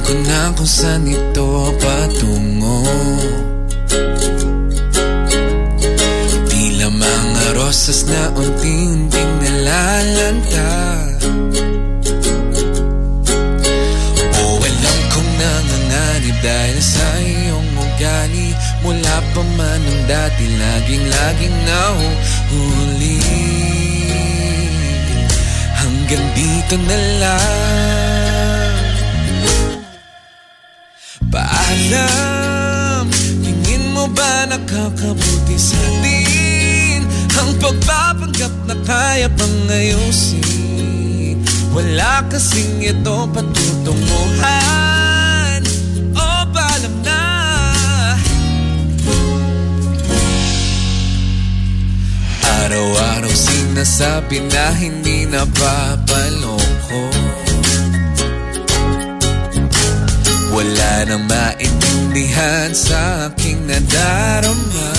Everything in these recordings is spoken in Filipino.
ko na kung saan ito patungo. Tila mga rosas na unti-unting nalalanta. O alam kong nanganganib dahil sa iyong ugali. Mula pa man ang dati, laging nahuhuli. Hanggang dito na lang. Paalam, tingin mo ba nakakabuti sa atin ang pagpapanggap na kaya pang ayusin? Wala kasing ito patutunguhan. O paalam na. Araw-araw sinasabi na hindi napapaloko. Wala nang maintindihan sa aking nadarama.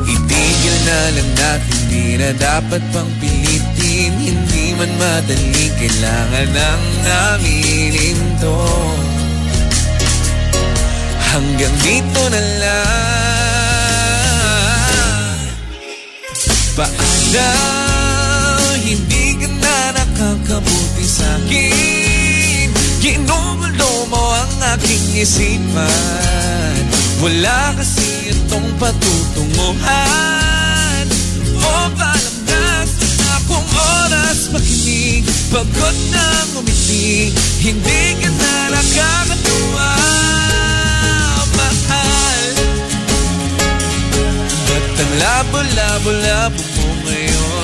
Itigil na lang natin, di na dapat pang pilitin. Hindi man madali, kailangan nang aminin to. Hanggang dito na lang. Paalam, hindi ka na nakakabuti sa'kin. Ginugulo mo ang aking isipan. Wala kasi itong patutunguhan. O paalam na sa akong oras makinig. Pagod na ngumiti, hindi ka na nakakatuwa. Ba't ang labo-labo-labo mo ngayon?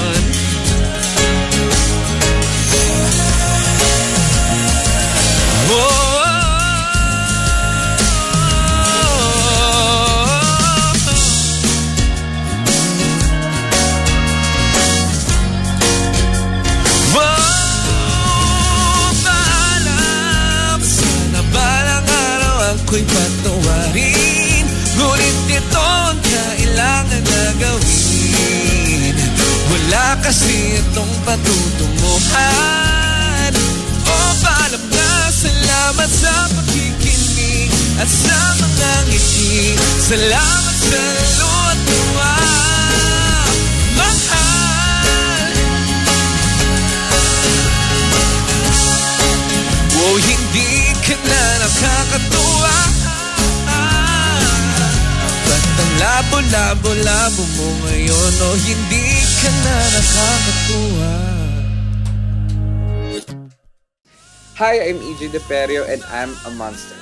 Paalam, sana balang araw ako'y patawarin. Ngunit ito ang kailangan na gawin. Wala kasi itong patutunguhan. O paalam na, salamat sa pakikinig at sa mga ngiti. Salamat sa lalo at tuwa, mahal. Oh, hindi ka na nakakatuwa. Labo-labo-labo mo ngayon. O hindi ka na nakakatuwa. Hi, I'm EJ DePerio and I'm a monster.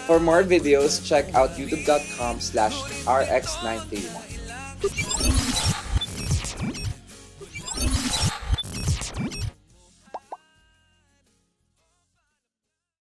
For more videos, check out youtube.com/rx931.